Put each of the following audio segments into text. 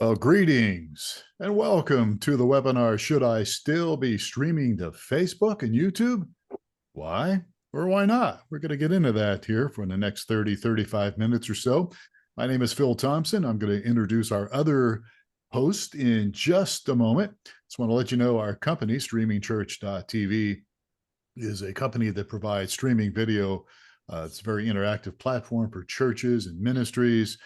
Greetings and welcome to the webinar, Should I Still Be Streaming to Facebook and YouTube? Why or why not? We're going to get into that here for the next 35 minutes or so. My name is Phil Thompson. I'm going to introduce our other host in just a moment. Just want to let you know our company, streamingchurch.tv, is a company that provides streaming video. It's a very interactive platform for churches and ministries.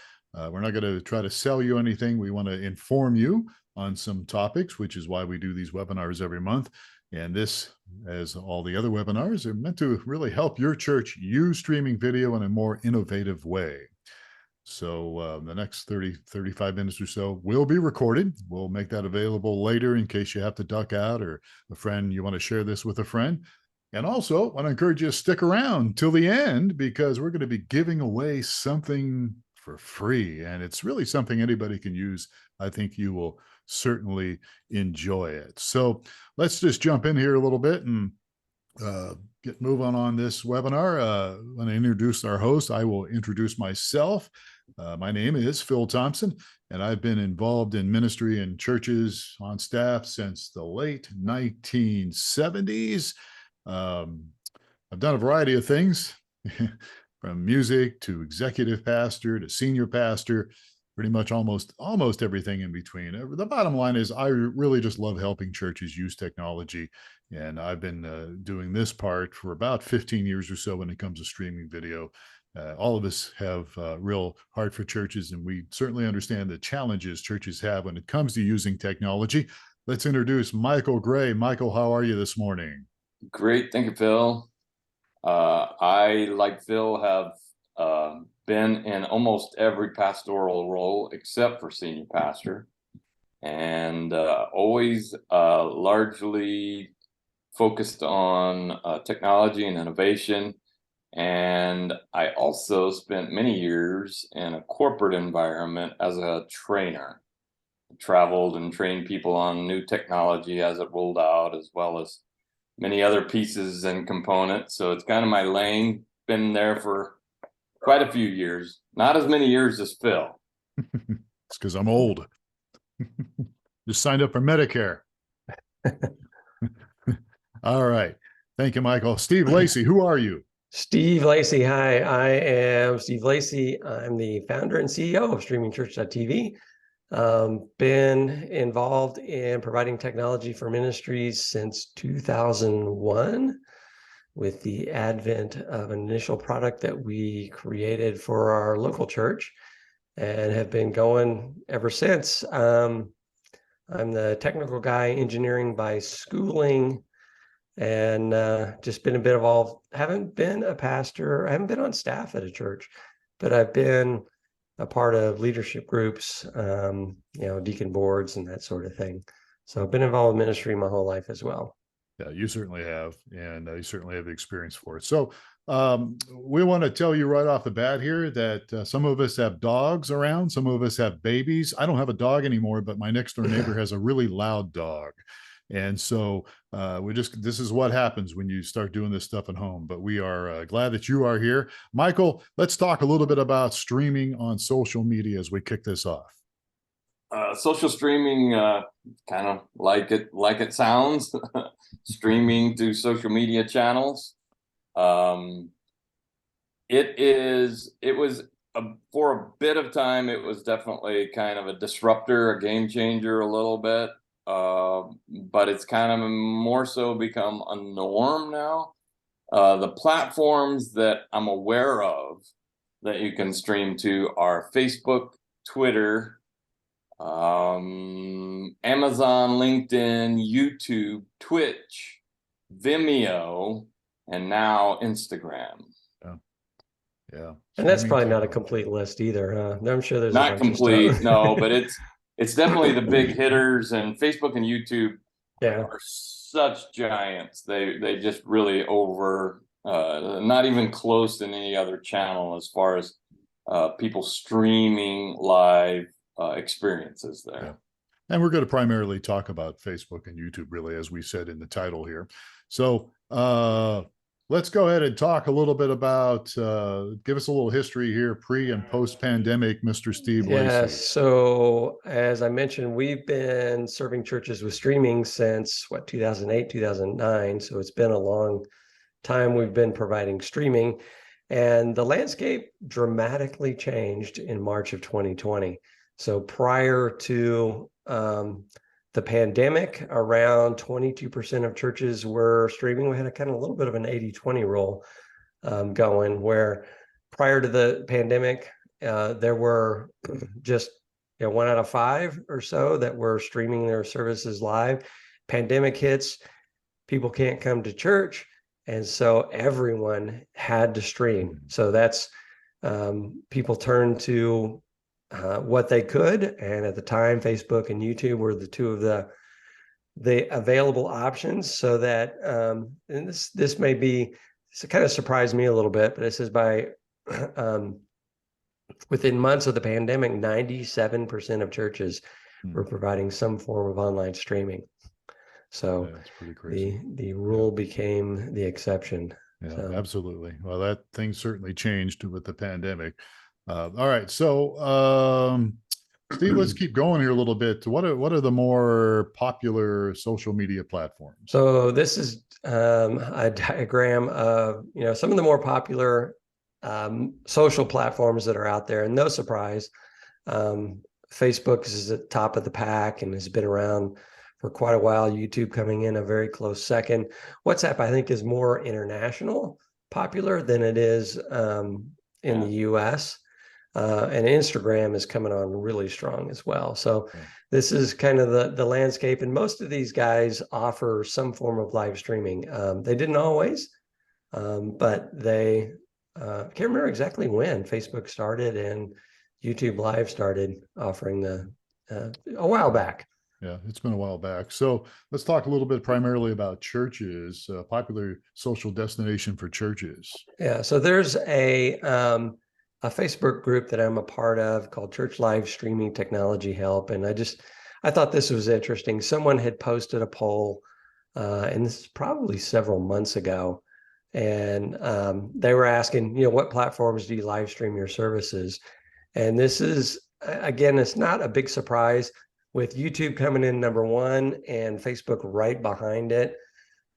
We're not going to try to sell you anything. We want to inform you on some topics, which is why we do these webinars every month. And this, as all the other webinars, are meant to really help your church use streaming video in a more innovative way. So the next 35 minutes or so will be recorded. We'll make that available later in case you have to duck out or a friend, you want to share this with a friend. And also, I want to encourage you to stick around till the end because we're going to be giving away something for free. And it's really something anybody can use. I think you will certainly enjoy it. So let's just jump in here a little bit and get moving on this webinar. When I introduce our host, I will introduce myself. My name is Phil Thompson, and I've been involved in ministry and churches on staff since the late 1970s. I've done a variety of things from music to executive pastor to senior pastor, pretty much almost everything in between. The bottom line is I really just love helping churches use technology. And I've been doing this part for about 15 years or so when it comes to streaming video. All of us have real heart for churches, and we certainly understand the challenges churches have when it comes to using technology. Let's introduce Michael Gray. Michael, how are you this morning? Great. Thank you, Phil. I, like Phil, have been in almost every pastoral role except for senior pastor, and always largely focused on technology and innovation. And I also spent many years in a corporate environment as a trainer. Traveled and trained people on new technology as it rolled out, as well as many other pieces and components. So it's kind of my lane. Been there for quite a few years. Not as many years as Phil. It's because I'm old. Just signed up for Medicare. All right. Thank you, Michael. Steve Lacey, who are you? Steve Lacey. Hi, I am Steve Lacey. I'm the founder and CEO of streamingchurch.tv. Been involved in providing technology for ministries since 2001 with the advent of an initial product that we created for our local church and have been going ever since. I'm the technical guy, engineering by schooling, and just been a bit involved. Haven't been a pastor. I haven't been on staff at a church, but I've been a part of leadership groups, deacon boards and that sort of thing. So I've been involved in ministry my whole life as well. Yeah, you certainly have, and you certainly have the experience for it. So we want to tell you right off the bat here that some of us have dogs around, some of us have babies. I don't have a dog anymore, but my next door neighbor has a really loud dog. And so this is what happens when you start doing this stuff at home. But we are glad that you are here. Michael, let's talk a little bit about streaming on social media as we kick this off. Social streaming, kind of like it sounds, streaming to social media channels. For a bit of time, it was definitely kind of a disruptor, a game changer a little bit. But it's kind of more so become a norm now. The platforms that I'm aware of that you can stream to are Facebook, Twitter, Amazon, LinkedIn, YouTube, Twitch, Vimeo, and now Instagram. Yeah. And that's probably not a complete list either, huh? I'm sure there's not complete, no, but it's definitely the big hitters, and Facebook and YouTube are such giants. They just really not even close to any other channel as far as people streaming live experiences there. Yeah. And we're going to primarily talk about Facebook and YouTube, really, as we said in the title here. So let's go ahead and talk a little bit about, give us a little history here, pre and post pandemic, Mr. Steve Yeah, Lacey. so as I mentioned, we've been serving churches with streaming since 2008, 2009. So it's been a long time we've been providing streaming. And the landscape dramatically changed in March of 2020. So prior to the pandemic, around 22% of churches were streaming. We had a kind of a little bit of an 80-20 rule going, where prior to the pandemic, there were just 1 out of 5 or so that were streaming their services live. Pandemic hits, people can't come to church, and so everyone had to stream. So that's people turned to what they could, and at the time, Facebook and YouTube were the two of the available options. So that and this may be, this kind of surprised me a little bit, but it says by within months of the pandemic, 97% of churches were providing some form of online streaming. So that's pretty crazy. The rule became the exception. Yeah, So. absolutely. Well, that thing certainly changed with the pandemic. All right, so Steve, let's keep going here a little bit. What are the more popular social media platforms? So this is a diagram of some of the more popular social platforms that are out there, and no surprise, Facebook is at the top of the pack and has been around for quite a while. YouTube coming in a very close second. WhatsApp, I think, is more international popular than it is in the US. And Instagram is coming on really strong as well. So this is kind of the landscape. And most of these guys offer some form of live streaming. They didn't always, but they, I can't remember exactly when Facebook started and YouTube Live started offering a while back. Yeah, it's been a while back. So let's talk a little bit primarily about churches, popular social destination for churches. Yeah, so there's a Facebook group that I'm a part of called Church Live Streaming Technology Help. And I thought this was interesting. Someone had posted a poll, and this is probably several months ago. And they were asking, what platforms do you live stream your services? And this is, again, it's not a big surprise with YouTube coming in number 1 and Facebook right behind it.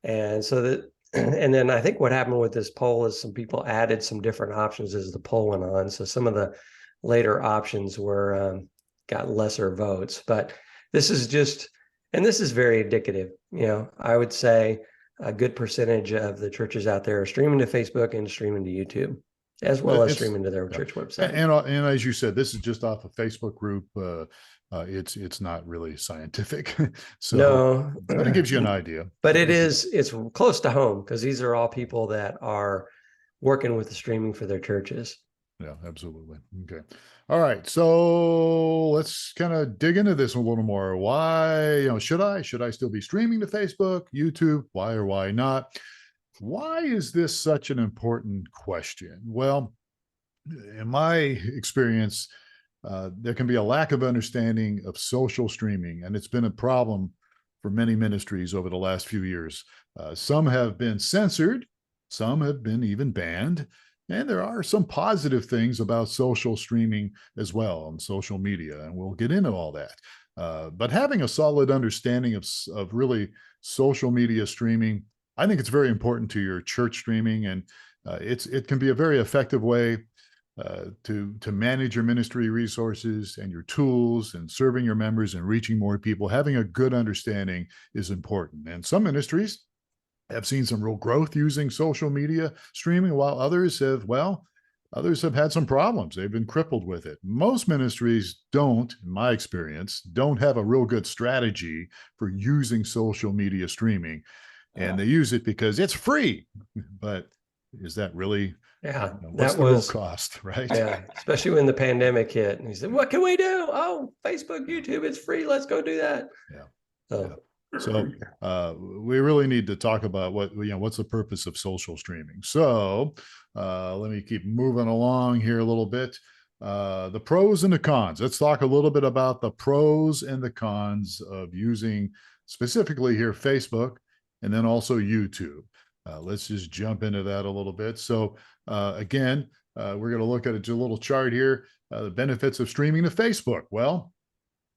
And so that, and then I think what happened with this poll is some people added some different options as the poll went on. So some of the later options were got lesser votes, but this is just, and this is very indicative. I would say a good percentage of the churches out there are streaming to Facebook and streaming to YouTube, as well as streaming to their church website. And as you said, this is just off a Facebook group. It's not really scientific. So no, but it gives you an idea. But it's close to home because these are all people that are working with the streaming for their churches. Yeah, absolutely. Okay. All right. So let's kind of dig into this a little more. Why, should I still be streaming to Facebook, YouTube? Why or why not? Why is this such an important question? Well, in my experience, there can be a lack of understanding of social streaming, and it's been a problem for many ministries over the last few years. Some have been censored, some have been even banned, and there are some positive things about social streaming as well on social media, and we'll get into all that. But having a solid understanding of really social media streaming, I think it's very important to your church streaming, and it can be a very effective way to manage your ministry resources and your tools and serving your members and reaching more people. Having a good understanding is important. And some ministries have seen some real growth using social media streaming, while others have had some problems. They've been crippled with it. Most ministries don't, in my experience, don't have a real good strategy for using social media streaming. And they use it because it's free. But is that really, what's the real cost, right? Yeah, especially when the pandemic hit. And he said, what can we do? Oh, Facebook, YouTube, it's free. Let's go do that. Yeah. So we really need to talk about what's the purpose of social streaming. So let me keep moving along here a little bit. The pros and the cons. Let's talk a little bit about the pros and the cons of using specifically here Facebook and then also YouTube. Let's just jump into that a little bit. So again, we're going to look at a little chart here. The benefits of streaming to Facebook. Well,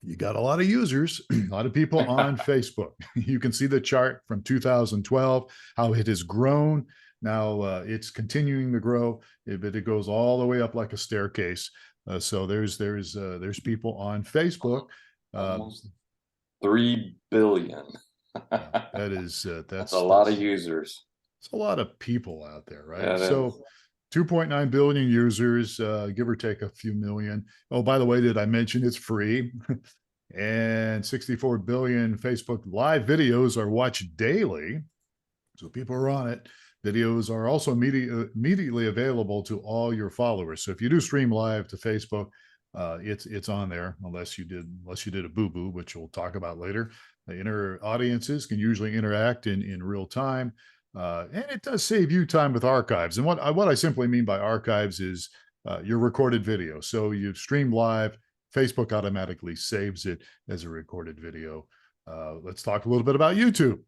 you got a lot of users, a lot of people on Facebook. You can see the chart from 2012, how it has grown. Now it's continuing to grow, but it goes all the way up like a staircase. So there's people on Facebook. Almost 3 billion. That's a lot of users. It's a lot of people out there, right? Yeah, so 2.9 billion users, give or take a few million. Oh, by the way, did I mention it's free? And 64 billion Facebook live videos are watched daily. So people are on it. Videos are also immediately available to all your followers. So if you do stream live to Facebook, it's on there, unless you did a boo-boo, which we'll talk about later. The audiences can usually interact in real time. And it does save you time with archives. And what I simply mean by archives is your recorded video. So you stream live, Facebook automatically saves it as a recorded video. Let's talk a little bit about YouTube.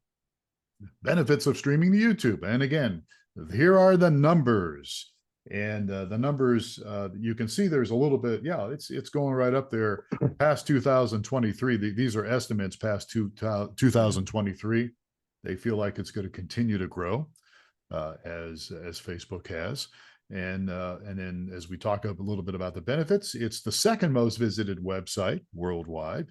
Benefits of streaming to YouTube. And again, here are the numbers. And the numbers, you can see there's a little bit, yeah, it's going right up there past 2023. These are estimates past 2023. They feel like it's going to continue to grow as Facebook has. And then as we talk a little bit about the benefits, it's the second most visited website worldwide.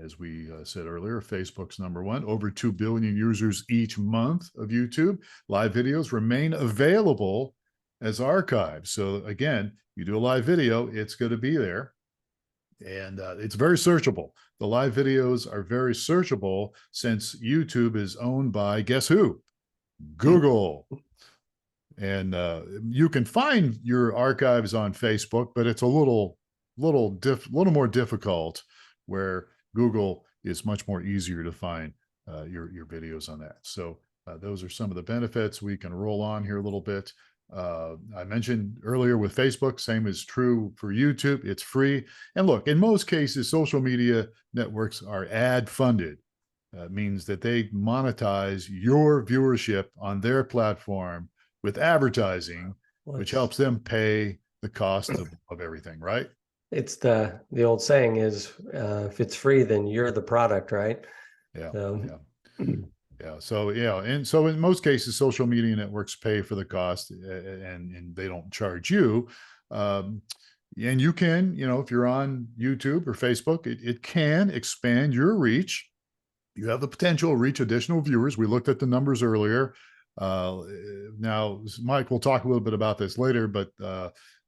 As we said earlier, Facebook's number one, over 2 billion users each month of YouTube. Live videos remain available as archives. So again, you do a live video, it's going to be there. And it's very searchable. The live videos are very searchable since YouTube is owned by, guess who? Google. And you can find your archives on Facebook, but it's a little more difficult, where Google is much more easier to find your videos on that. So those are some of the benefits. We can roll on here a little bit. I mentioned earlier with Facebook, same is true for YouTube. It's free. And look, in most cases, social media networks are ad funded. Means that they monetize your viewership on their platform with advertising, which helps them pay the cost of everything, right? It's the old saying is, if it's free, then you're the product, right? Yeah. Yeah. So, yeah. And so in most cases, social media networks pay for the cost, and they don't charge you. And you can, if you're on YouTube or Facebook, it can expand your reach. You have the potential to reach additional viewers. We looked at the numbers earlier. Now, Mike, we'll talk a little bit about this later, but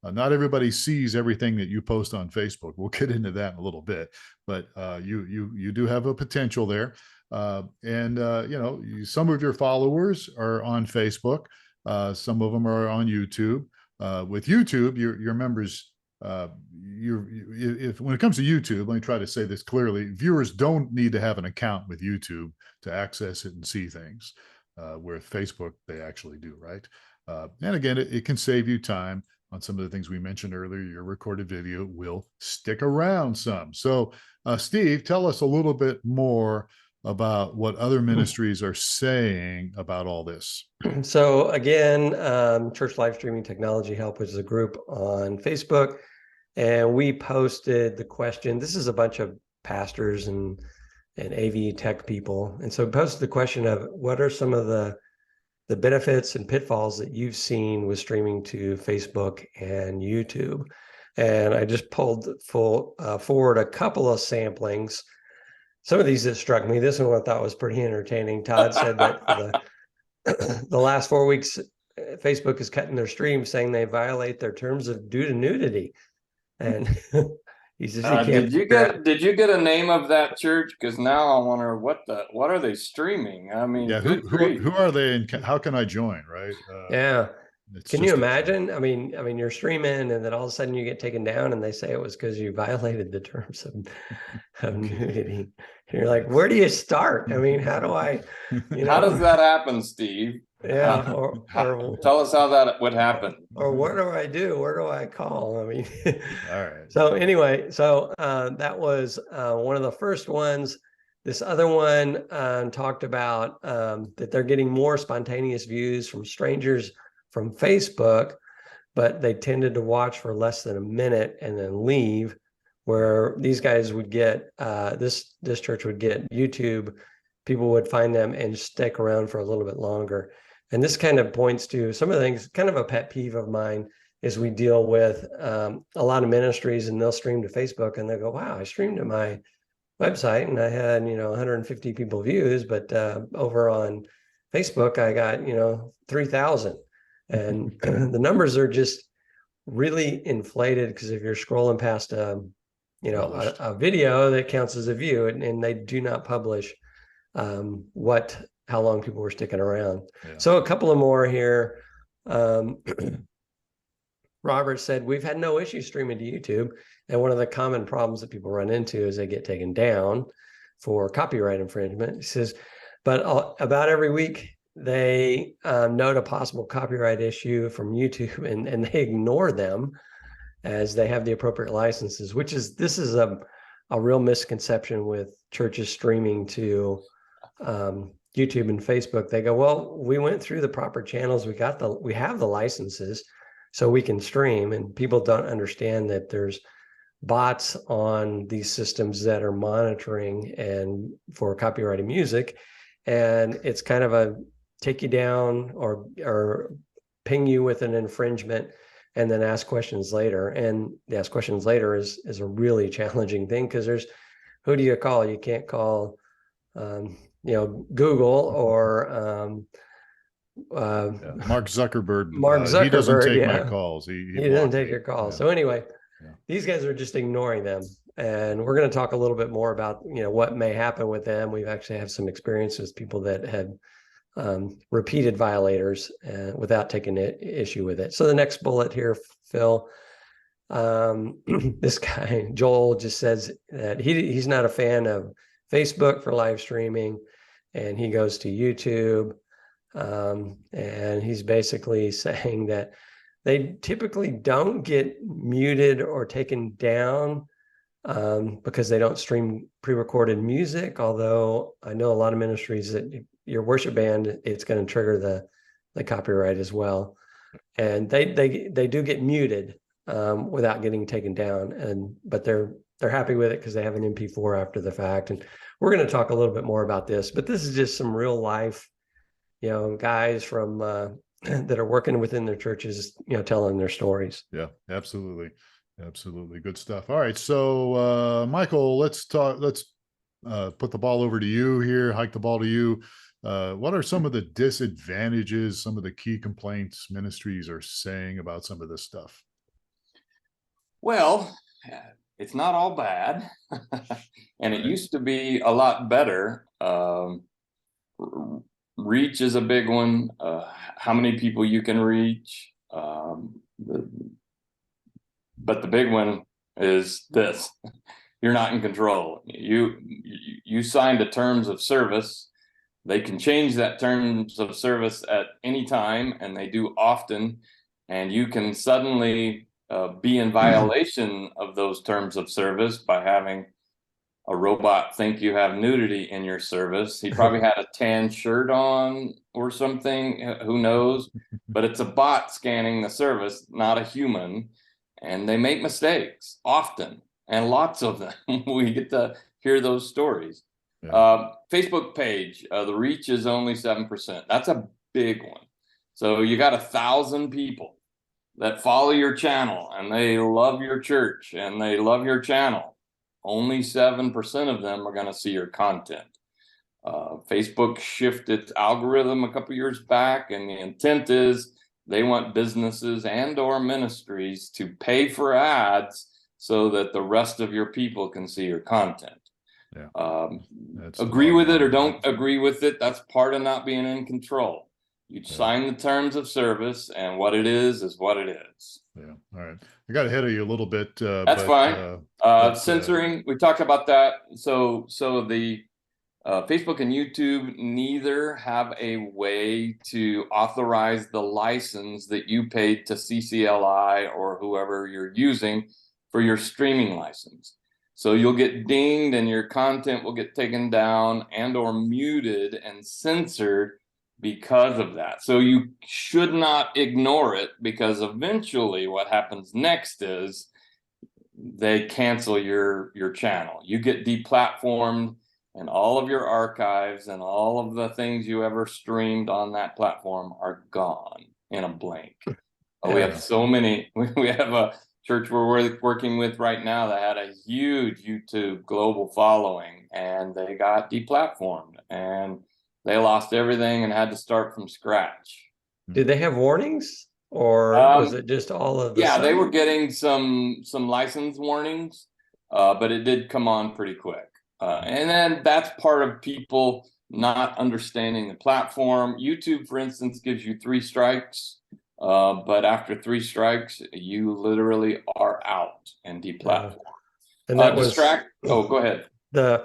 not everybody sees everything that you post on Facebook. We'll get into that in a little bit, but you do have a potential there. And some of your followers are on Facebook. Some of them are on YouTube. With YouTube, your members, when it comes to YouTube, let me try to say this clearly: viewers don't need to have an account with YouTube to access it and see things. Where Facebook, they actually do, right? And again, it can save you time on some of the things we mentioned earlier. Your recorded video will stick around some. So, Steve, tell us a little bit more about what other ministries are saying about all this. So again, Church Live Streaming Technology Help, which is a group on Facebook, and we posted the question. This is a bunch of pastors and AV tech people. And so we posted the question of what are some of the benefits and pitfalls that you've seen with streaming to Facebook and YouTube. And I just pulled forward a couple of samplings. Some of these that struck me. This one I thought was pretty entertaining. Todd said that for the last 4 weeks, Facebook is cutting their streams, saying they violate their terms due to nudity. And he says he can't. Did you get a name of that church? Because now I wonder what are they streaming? I mean, yeah, who are they, and how can I join? Right? Yeah. Can you imagine? I mean, you're streaming, and then all of a sudden you get taken down, and they say it was because you violated the terms of nudity. And you're like, where do you start? I mean, how do I? How does that happen, Steve? Yeah. Or tell us how that would happen. Or what do I do? Where do I call? I mean, all right. So anyway, that was one of the first ones. This other one talked about that they're getting more spontaneous views from strangers from Facebook, but they tended to watch for less than a minute and then leave, where these guys would get, this church would get YouTube, people would find them and stick around for a little bit longer. And this kind of points to some of the things, kind of a pet peeve of mine, is we deal with a lot of ministries, and they'll stream to Facebook and they'll go, wow, I streamed to my website and I had, 150 people views, but over on Facebook, I got, 3,000. And the numbers are just really inflated, because if you're scrolling past a video that counts as a view, and they do not publish how long people were sticking around. Yeah. So a couple of more here. Robert said, we've had no issue streaming to YouTube. And one of the common problems that people run into is they get taken down for copyright infringement. He says, but about every week they note a possible copyright issue from YouTube, and they ignore them as they have the appropriate licenses, this is a real misconception with churches streaming to YouTube and Facebook. They go, well, we went through the proper channels. We have the licenses, so we can stream. And people don't understand that there's bots on these systems that are monitoring and for copyrighted music. And it's kind of a take you down or ping you with an infringement and then ask questions later. And the ask questions later is a really challenging thing, because who do you call? You can't call, Google or Mark Zuckerberg. He doesn't take my calls. He doesn't take your calls. Yeah. So anyway, Yeah. These guys are just ignoring them. And we're going to talk a little bit more about, what may happen with them. We've actually have some experience with people that had repeated violators without taking issue with it. So the next bullet here, Phil, this guy, Joel, just says that he's not a fan of Facebook for live streaming, and he goes to YouTube. And he's basically saying that they typically don't get muted or taken down because they don't stream pre-recorded music. Although I know a lot of ministries that your worship band, it's going to trigger the copyright as well. And they do get muted without getting taken down. But they're happy with it because they have an MP4 after the fact. And we're going to talk a little bit more about this, but this is just some real life, guys from that are working within their churches, telling their stories. Yeah, absolutely. Absolutely. Good stuff. All right. So, Michael, let's put the ball over to you here, hike the ball to you. What are some of the disadvantages, some of the key complaints ministries are saying about some of this stuff? Well, it's not all bad. And it used to be a lot better. Reach is a big one. How many people you can reach. But the big one is this: you're not in control. You signed a terms of service. They can change that terms of service at any time, and they do often. And you can suddenly be in violation of those terms of service by having a robot think you have nudity in your service. He probably had a tan shirt on or something, who knows, but it's a bot scanning the service, not a human. And they make mistakes often, and lots of them. We get to hear those stories. Yeah. Facebook page, the reach is only 7%. That's a big one. So you got 1,000 people that follow your channel, and they love your church and they love your channel. Only 7% of them are going to see your content. Facebook shifted its algorithm a couple years back, and the intent is they want businesses and or ministries to pay for ads so that the rest of your people can see your content. Yeah. Agree with it or don't agree with it, that's part of not being in control. You sign the terms of service, and what it is what it is. Yeah. All right. I got ahead of you a little bit. That's fine. Censoring, we talked about that. So the Facebook and YouTube neither have a way to authorize the license that you paid to CCLI or whoever you're using for your streaming license. So you'll get dinged and your content will get taken down and or muted and censored because of that. So you should not ignore it, because eventually what happens next is they cancel your channel. You get deplatformed, and all of your archives and all of the things you ever streamed on that platform are gone in a blink. We have so many. We have a church we're working with right now that had a huge YouTube global following, and they got deplatformed and they lost everything and had to start from scratch. Did they have warnings, or was it just all of the yeah, sudden? they were getting some license warnings, but it did come on pretty quick. And then that's part of people not understanding the platform. YouTube, for instance, gives you 3 strikes. But after 3 strikes, you literally are out and deplatformed. And that was Oh, go ahead. The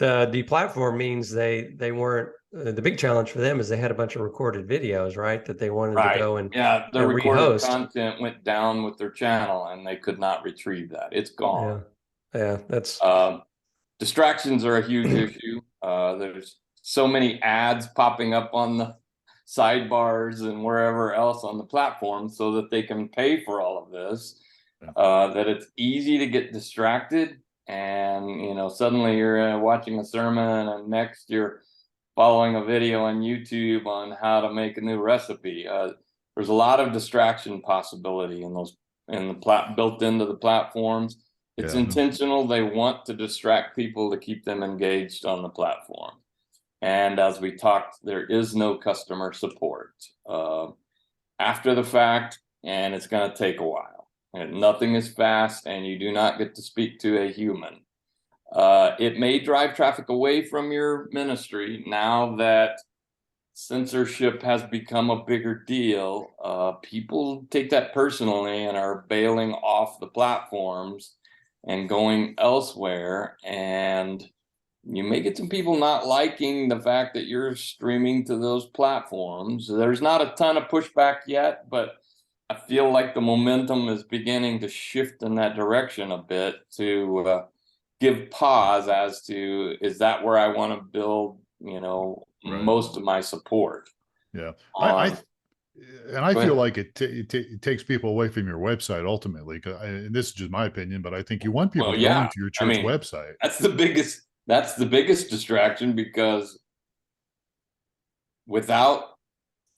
deplatform means they weren't. The big challenge for them is they had a bunch of recorded videos, right? That they wanted to go and their recorded rehost. content went down with their channel, and they could not retrieve that. It's gone. Yeah, that's distractions are a huge issue. There's so many ads popping up on the sidebars and wherever else on the platform so that they can pay for all of this, that it's easy to get distracted, and suddenly you're watching a sermon and next you're following a video on YouTube on how to make a new recipe. There's a lot of distraction possibility in those built into the platforms. It's intentional. They want to distract people to keep them engaged on the platform. And as we talked, there is no customer support after the fact, and it's going to take a while. And nothing is fast, and you do not get to speak to a human. It may drive traffic away from your ministry now that censorship has become a bigger deal. People take that personally and are bailing off the platforms and going elsewhere, and you may get some people not liking the fact that you're streaming to those platforms. There's not a ton of pushback yet, but I feel like the momentum is beginning to shift in that direction a bit, to give pause as to, is that where I want to build, most of my support? Yeah. I feel like it takes people away from your website ultimately. And this is just my opinion, but I think you want people going to your church website. That's the biggest distraction, because without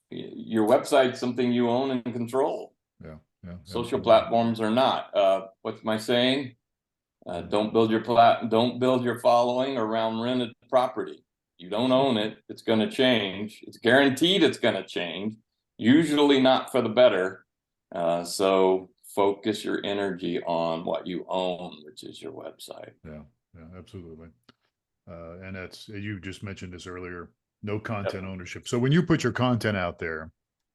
your website, something you own and control. Yeah. Social platforms are not. What's my saying? Don't build your following around rented property. You don't own it. It's going to change. It's guaranteed it's going to change. Usually not for the better. So focus your energy on what you own, which is your website. Yeah, absolutely. And that's, you just mentioned this earlier, no content ownership. So when you put your content out there,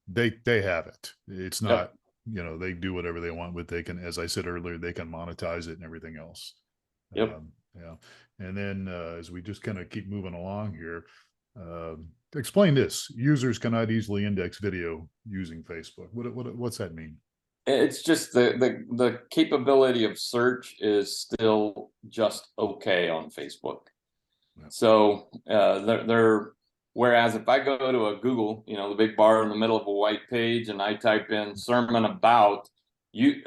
they have it. It's not, they do whatever they want with. They can, as I said earlier, they can monetize it and everything else. And then as we just kind of keep moving along here, explain this. Users cannot easily index video using Facebook. What's that mean? It's just the capability of search is still just okay on Facebook. So whereas if I go to a Google, the big bar in the middle of a white page, and I type in sermon about,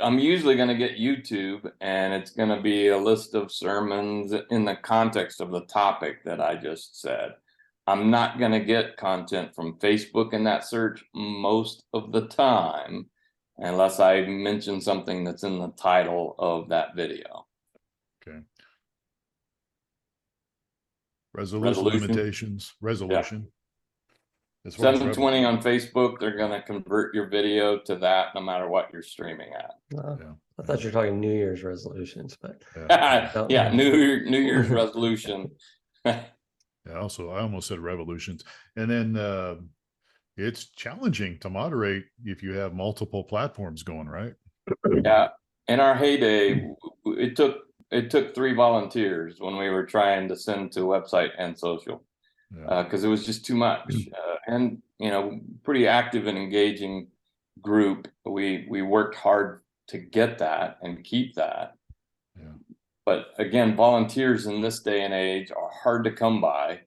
I'm usually going to get YouTube, and it's going to be a list of sermons in the context of the topic that I just said. I'm not going to get content from Facebook in that search most of the time, unless I mention something that's in the title of that video. Okay. Resolution limitations. Resolution. 720 on Facebook, they're going to convert your video to that no matter what you're streaming at. I thought you were talking New Year's resolutions, but New Year's resolution. I almost said revolutions. And then it's challenging to moderate if you have multiple platforms going, right? Yeah. In our heyday, it took 3 volunteers when we were trying to send to website and social, because it was just too much. And pretty active and engaging group. We worked hard to get that and keep that. But again, volunteers in this day and age are hard to come by,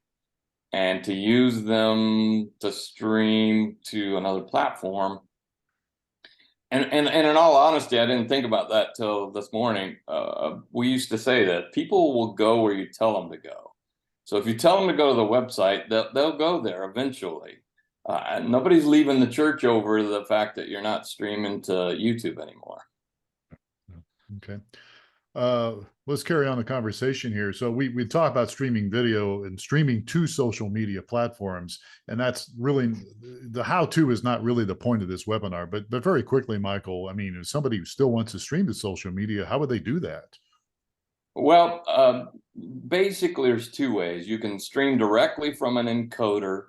and to use them to stream to another platform. And in all honesty, I didn't think about that till this morning. We used to say that people will go where you tell them to go. So if you tell them to go to the website, they'll go there eventually. Nobody's leaving the church over the fact that you're not streaming to YouTube anymore. Okay. Let's carry on the conversation here. So we talk about streaming video and streaming to social media platforms, and that's really the how-to is not really the point of this webinar. But very quickly, Michael, I mean, if somebody who still wants to stream to social media, how would they do that? Well, basically, there's two ways. You can stream directly from an encoder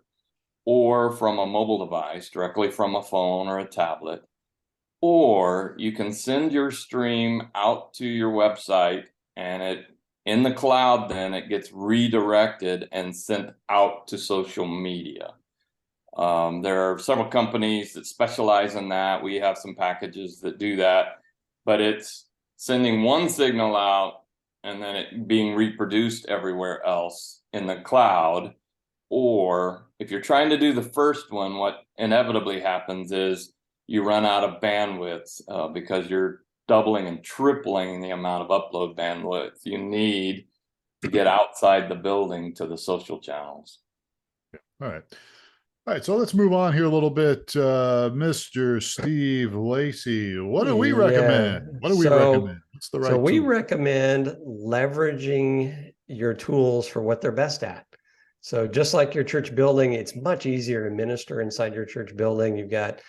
or from a mobile device, directly from a phone or a tablet. Or you can send your stream out to your website, and in the cloud, then it gets redirected and sent out to social media. There are several companies that specialize in that. We have some packages that do that, but it's sending one signal out and then it being reproduced everywhere else in the cloud. Or if you're trying to do the first one, what inevitably happens is you run out of bandwidth because you're doubling and tripling the amount of upload bandwidth you need to get outside the building to the social channels. All right. All right. So let's move on here a little bit. Mr. Steve Lacey, what do we recommend? What do we recommend? What's the right So we tool? recommend leveraging your tools for what they're best at. So just like your church building, it's much easier to minister inside your church building. You've got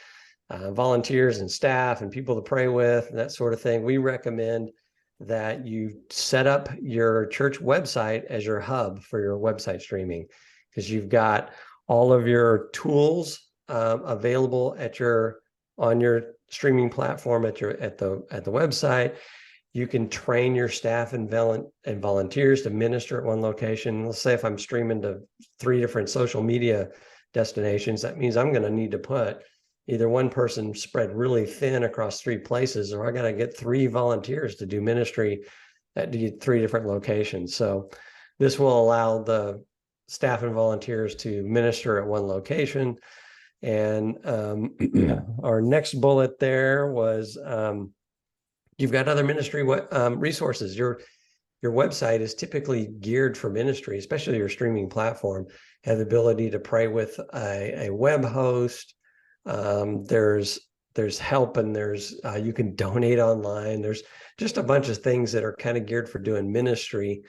volunteers and staff and people to pray with and that sort of thing. We recommend that you set up your church website as your hub for your website streaming, because you've got all of your tools available on your streaming platform at the website. You can train your staff and volunteers to minister at one location. Let's say if I'm streaming to 3 different social media destinations, that means I'm going to need to put either one person spread really thin across 3 places, or I got to get 3 volunteers to do ministry at 3 different locations. So this will allow the staff and volunteers to minister at one location. And our next bullet there was you've got other ministry resources. Your website is typically geared for ministry, especially your streaming platform. Have the ability to pray with a web host. There's help, and there's you can donate online. There's just a bunch of things that are kind of geared for doing ministry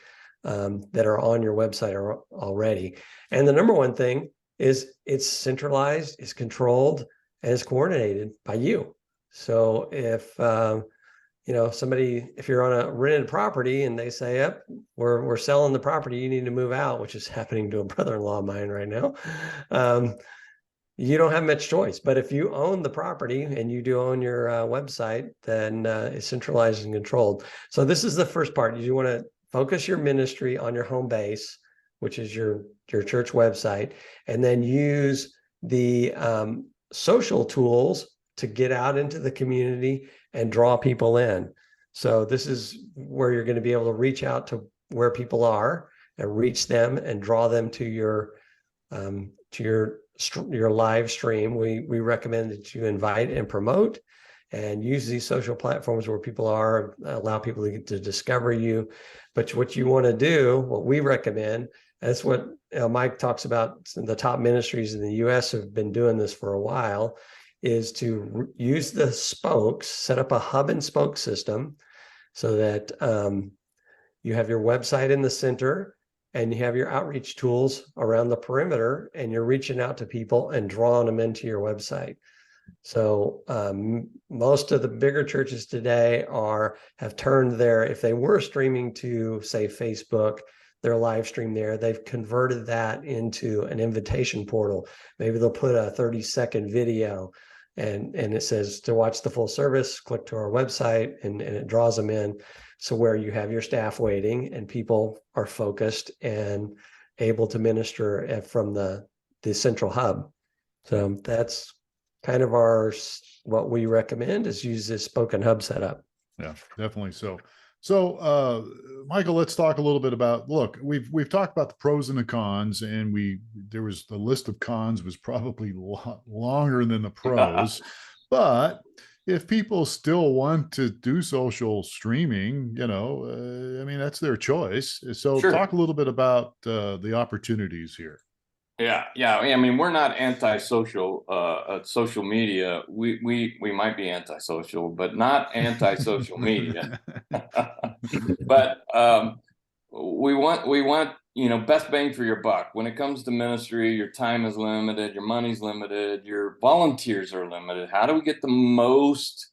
that are on your website already. And the number one thing is it's centralized, it's controlled, and it's coordinated by you. So if if you're on a rented property and they say, "Yep, we're selling the property, you need to move out," which is happening to a brother-in-law of mine right now. You don't have much choice. But if you own the property and you do own your website, then it's centralized and controlled. So this is the first part. You want to focus your ministry on your home base, which is your church website, and then use the social tools to get out into the community and draw people in. So this is where you're going to be able to reach out to where people are and reach them and draw them to your live stream. We recommend that you invite and promote and use these social platforms where people are, allow people to get to discover you. But what you want to do, what we recommend, that's what Mike talks about, the top ministries in the US have been doing this for a while, is to use the spokes, set up a hub and spoke system so that you have your website in the center and you have your outreach tools around the perimeter, and you're reaching out to people and drawing them into your website. So most of the bigger churches today have turned if they were streaming to, say, Facebook, their live stream there, they've converted that into an invitation portal. Maybe they'll put a 30-second video and it says to watch the full service, click to our website, and it draws them in. So where you have your staff waiting and people are focused and able to minister from the central hub. So that's kind of what we recommend, is use this spoken hub setup. Yeah, definitely. So So, Michael, let's talk a little bit about, look, we've talked about the pros and the cons, and there was the list of cons was probably a lot longer than the pros. But if people still want to do social streaming, I mean, that's their choice. So Sure. talk a little bit about the opportunities here. Yeah. I mean, we're not anti-social, social media. We might be antisocial, but not anti-social media. But we want best bang for your buck. When it comes to ministry, your time is limited, your money's limited, your volunteers are limited. How do we get the most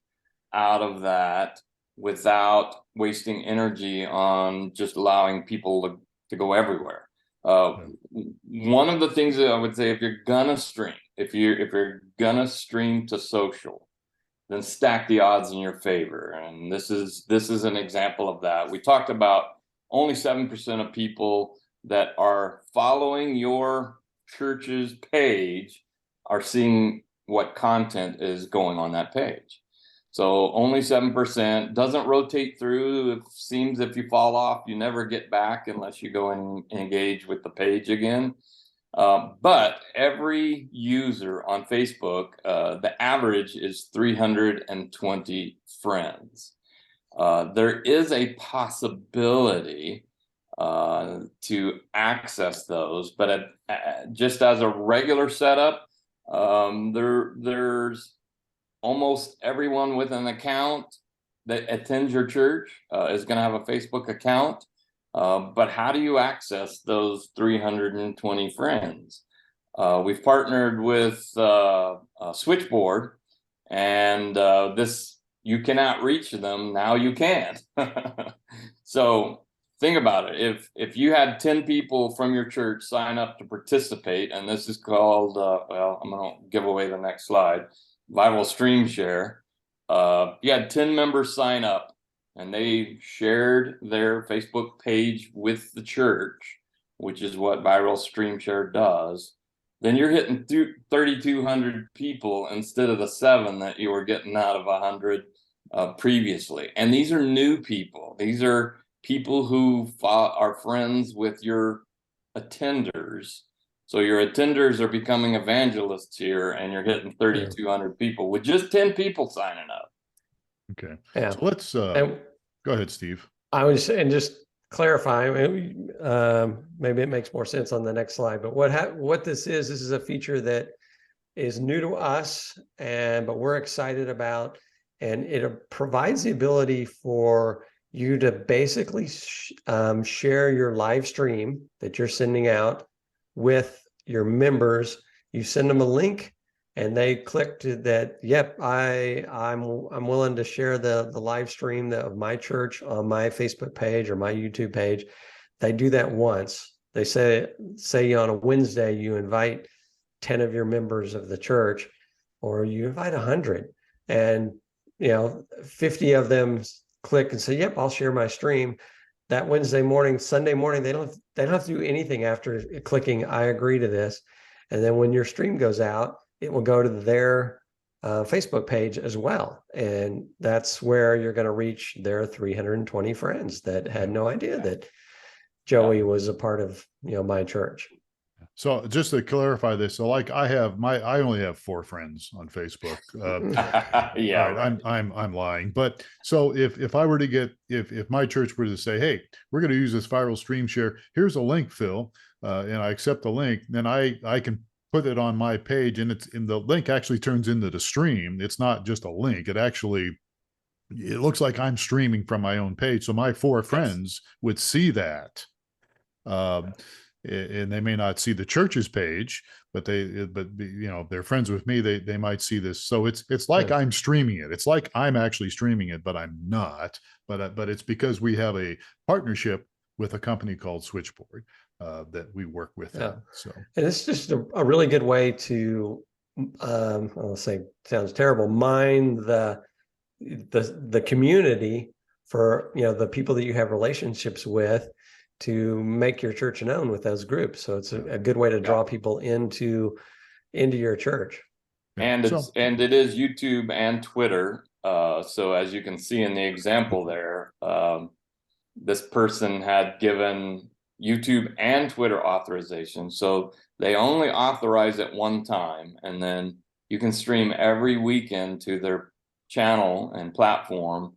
out of that without wasting energy on just allowing people to go everywhere? One of the things that I would say, if you're gonna stream, if you're gonna stream to social, then stack the odds in your favor. And this is an example of that. We talked about only 7% of people that are following your church's page are seeing what content is going on that page. So only 7% doesn't rotate through. It seems if you fall off, you never get back unless you go and engage with the page again. But every user on Facebook, the average is 320 friends. There is a possibility to access those, but just as a regular setup, there's almost everyone with an account that attends your church is going to have a Facebook account. But how do you access those 320 friends? We've partnered with Switchboard, and you cannot reach them. Now you can. So think about it. If you had 10 people from your church sign up to participate, and this is called, well, I'm going to give away the next slide, Viral Stream Share. You had 10 members sign up, and they shared their Facebook page with the church, which is what Viral Stream Share does. Then you're hitting 3,200 people instead of the 7 that you were getting out of 100 previously. And these are new people. These are people who are friends with your attenders. So your attenders are becoming evangelists here, and you're hitting 3,200 people with just 10 people signing up. Okay. Yeah. So let's go ahead, Steve. I was and just clarify. Maybe it makes more sense on the next slide. But what this is a feature that is new to us, but we're excited about, and it provides the ability for you to basically share your live stream that you're sending out with your members. You send them a link, and they click to that. Yep, I'm willing to share the live stream of my church on my Facebook page or my YouTube page. They do that once. They say on a Wednesday you invite 10 of your members of the church, or you invite 100, and 50 of them click and say, "Yep, I'll share my stream." That Wednesday morning, Sunday morning, they don't have to do anything after clicking "I agree to this," and then when your stream goes out, it will go to their Facebook page as well, and that's where you're going to reach their 320 friends that had no idea that Joey was a part of my church. So just to clarify this, so like I only have 4 friends on Facebook. Yeah, all right, I'm lying. But so if I were to get, if my church were to say, "Hey, we're going to use this Viral Stream Share, here's a link, Phil," and I accept the link, then I can put it on my page, and the link actually turns into the stream. It's not just a link. It looks like I'm streaming from my own page. So my 4 friends would see that. And they may not see the church's page, but they're friends with me. They might see this. So it's like I'm streaming it. It's like I'm actually streaming it, but I'm not. But it's because we have a partnership with a company called Switchboard that we work with. Yeah. So, and it's just a really good way to, I'll say, sounds terrible, mine the community for the people that you have relationships with, to make your church known with those groups. So it's a good way to draw people into your church. And it is YouTube and Twitter. So as you can see in the example there, this person had given YouTube and Twitter authorization. So they only authorize it one time, and then you can stream every weekend to their channel and platform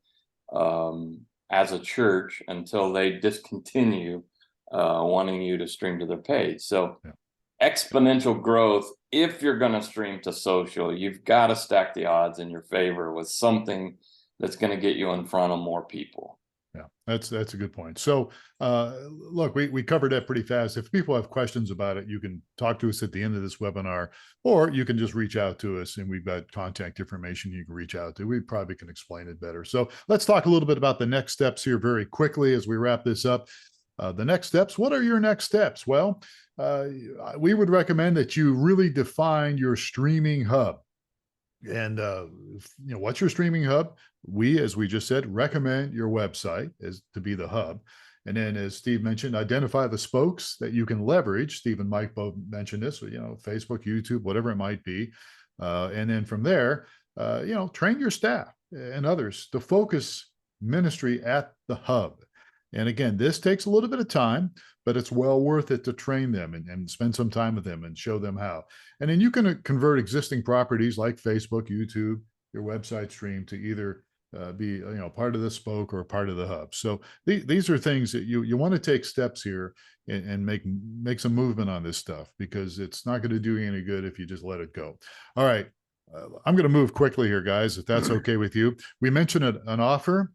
as a church until they discontinue wanting you to stream to their page. So Yeah. Exponential growth. If you're going to stream to social, you've got to stack the odds in your favor with something that's going to get you in front of more people. Yeah, that's a good point. So look, we covered that pretty fast. If people have questions about it, you can talk to us at the end of this webinar, or you can just reach out to us, and we've got contact information you can reach out to. We probably can explain it better. So let's talk a little bit about the next steps here very quickly as we wrap this up. The next steps, what are your next steps? Well, we would recommend that you really define your streaming hub. And what's your streaming hub? We, as we just said, recommend your website as to be the hub. And then, as Steve mentioned, identify the spokes that you can leverage. Steve and Mike both mentioned this, Facebook, YouTube, whatever it might be. And then from there, train your staff and others to focus ministry at the hub. And again, this takes a little bit of time, but it's well worth it to train them and spend some time with them and show them how. And then you can convert existing properties like Facebook, YouTube, your website stream to either be part of the spoke or part of the hub. So these are things that you want to take steps here and make some movement on this stuff, because it's not going to do you any good if you just let it go. All right. I'm going to move quickly here, guys, if that's okay with you. We mentioned an offer.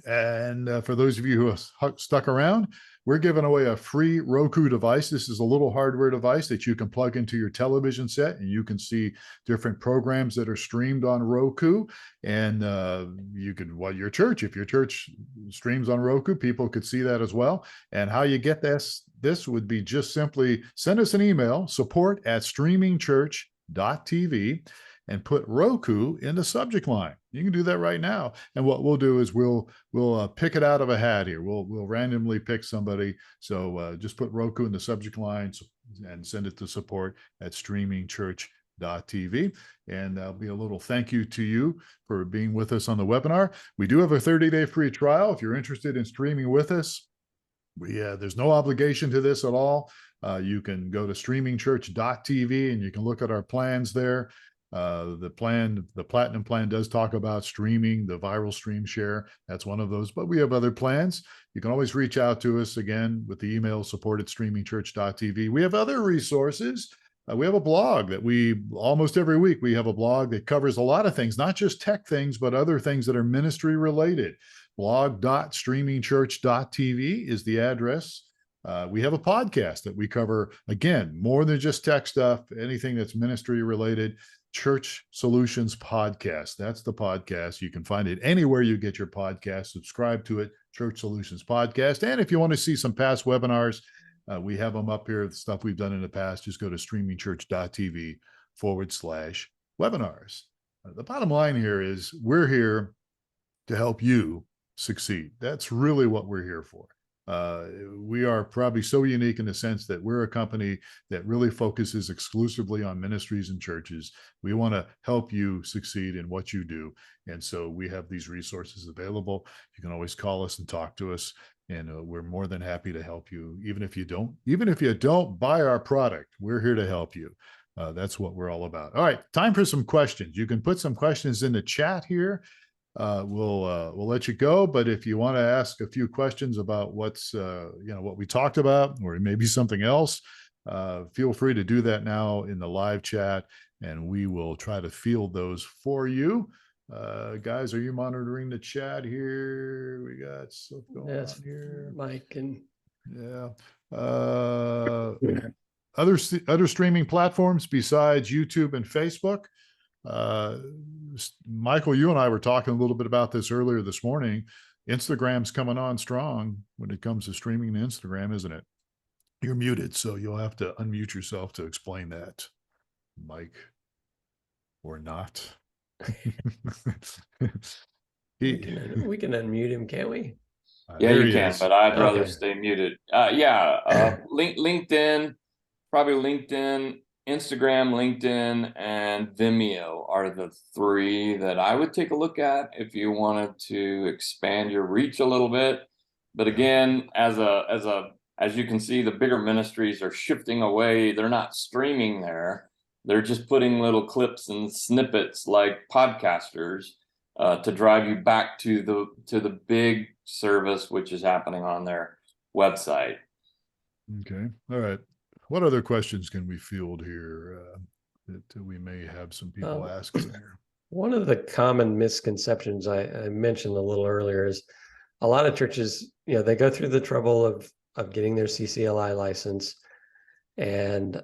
And for those of you who have stuck around, we're giving away a free Roku device. This is a little hardware device that you can plug into your television set, and you can see different programs that are streamed on Roku. And you could, your church, if your church streams on Roku, people could see that as well. And how you get this would be just simply send us an email, support@streamingchurch.tv, and put Roku in the subject line. You can do that right now. And what we'll do is we'll pick it out of a hat here. We'll randomly pick somebody. So just put Roku in the subject line and send it to support@streamingchurch.tv. And there'll be a little thank you to you for being with us on the webinar. We do have a 30-day free trial. If you're interested in streaming with us, there's no obligation to this at all. You can go to streamingchurch.tv and you can look at our plans there. The platinum plan does talk about streaming, the viral stream share. That's one of those, but we have other plans. You can always reach out to us again with the email support@streamingchurch.tv. We have other resources. We have a blog that almost every week, we have a blog that covers a lot of things, not just tech things, but other things that are ministry related. blog.streamingchurch.tv is the address. We have a podcast that we cover, again, more than just tech stuff, anything that's ministry related. Church Solutions Podcast. That's the podcast. You can find it anywhere you get your podcast. Subscribe to it, Church Solutions Podcast. And if you want to see some past webinars, we have them up here, the stuff we've done in the past. Just go to streamingchurch.tv/webinars. The bottom line here is we're here to help you succeed. That's really what we're here for. We are probably so unique in the sense that we're a company that really focuses exclusively on ministries and churches. We want to help you succeed in what you do. And so we have these resources available. You can always call us and talk to us. And we're more than happy to help you. Even if you don't buy our product, we're here to help you. That's what we're all about. All right, time for some questions. You can put some questions in the chat here. We'll let you go, but if you want to ask a few questions about what we talked about, or maybe something else, feel free to do that now in the live chat, and we will try to field those for you. Guys, are you monitoring the chat here? We got stuff going on here. Mike and other streaming platforms besides YouTube and Facebook. Michael, you and I were talking a little bit about this earlier this morning. Instagram's coming on strong when it comes to streaming to Instagram, isn't it? You're muted, so you'll have to unmute yourself to explain that, Mike, or not. We can unmute him, can't we? Yeah, you can, but I'd rather stay muted. LinkedIn, probably LinkedIn, Instagram, LinkedIn, and Vimeo are the three that I would take a look at if you wanted to expand your reach a little bit. But again, as you can see, the bigger ministries are shifting away. They're not streaming there. They're just putting little clips and snippets like podcasters to drive you back to the big service, which is happening on their website. Okay. All right. What other questions can we field here that we may have some people asking here? One of the common misconceptions I mentioned a little earlier is a lot of churches, they go through the trouble of getting their CCLI license, and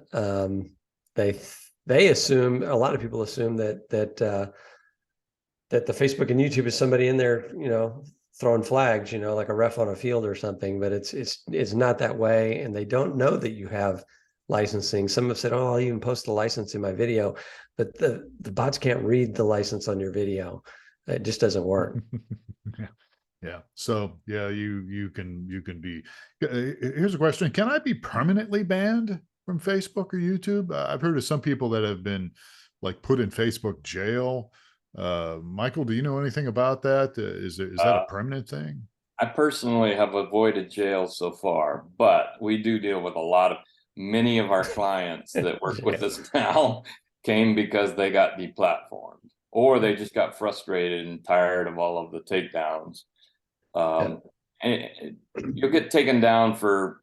they assume, a lot of people assume that the Facebook and YouTube is somebody in there, throwing flags, like a ref on a field or something, but it's not that way, and they don't know that you have licensing. Some have said, "Oh, I'll even post the license in my video," but the bots can't read the license on your video. It just doesn't work. Yeah. So yeah, you can be. Here's a question: can I be permanently banned from Facebook or YouTube? I've heard of some people that have been like put in Facebook jail. Michael, do you know anything about that? Is that a permanent thing? I personally have avoided jail so far, but we do deal with many of our clients that work with us now came because they got deplatformed, or they just got frustrated and tired of all of the takedowns. And you'll get taken down for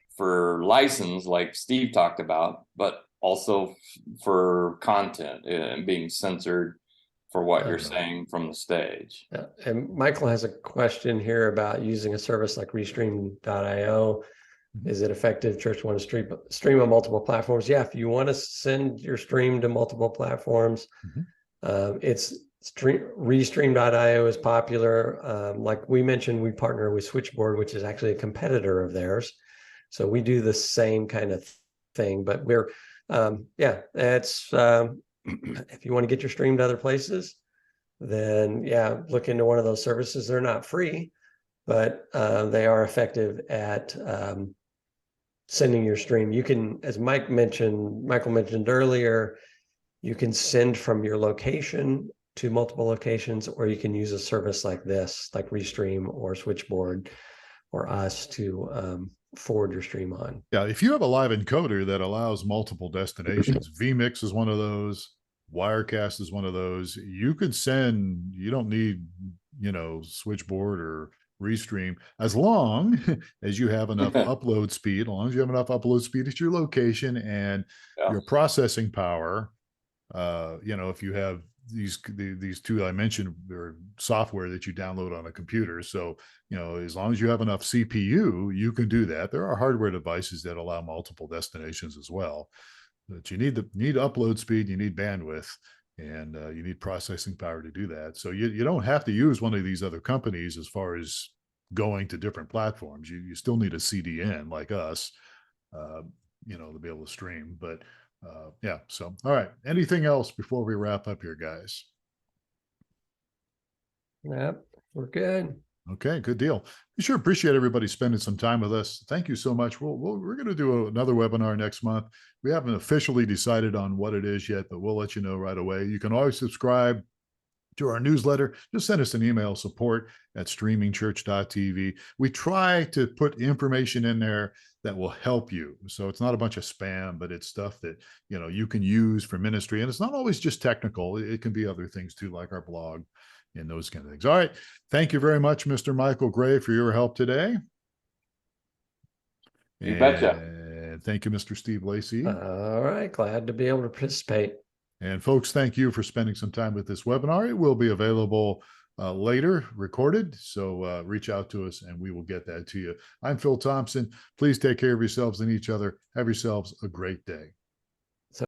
license, like Steve talked about, but also for content and being censored for what you're saying from the stage. Yeah. And Michael has a question here about using a service like Restream.io. Is it effective? Church want to stream on multiple platforms? Yeah, if you want to send your stream to multiple platforms, Restream.io is popular. Like we mentioned, we partner with Switchboard, which is actually a competitor of theirs. So we do the same kind of thing, but we're, it's, if you want to get your stream to other places, then look into one of those services. They're not free, but they are effective at sending your stream. You can, as Michael mentioned earlier, you can send from your location to multiple locations, or you can use a service like this, like Restream or Switchboard or us to forward your stream on. Yeah, if you have a live encoder that allows multiple destinations, vMix is one of those, Wirecast is one of those. You could send, you don't need, Switchboard or Restream, as long as you have enough upload speed, as long as you have enough upload speed at your location and your processing power. If you have these two I mentioned, or software that you download on a computer. So, as long as you have enough CPU, you can do that. There are hardware devices that allow multiple destinations as well. But you need upload speed, you need bandwidth, and you need processing power to do that. So you don't have to use one of these other companies as far as going to different platforms. You still need a CDN like us, to be able to stream. But so all right. Anything else before we wrap up here, guys? Yep, we're good. Okay, good deal. We sure appreciate everybody spending some time with us. Thank you so much. We're going to do another webinar next month. We haven't officially decided on what it is yet, but we'll let you know right away. You can always subscribe to our newsletter. Just send us an email, support@streamingchurch.tv. We try to put information in there that will help you. So it's not a bunch of spam, but it's stuff that, you can use for ministry. And it's not always just technical. It can be other things too, like our blog and those kind of things. All right. Thank you very much, Mr. Michael Gray, for your help today. You betcha. And thank you, Mr. Steve Lacey. All right. Glad to be able to participate. And folks, thank you for spending some time with this webinar. It will be available later, recorded. So reach out to us and we will get that to you. I'm Phil Thompson. Please take care of yourselves and each other. Have yourselves a great day.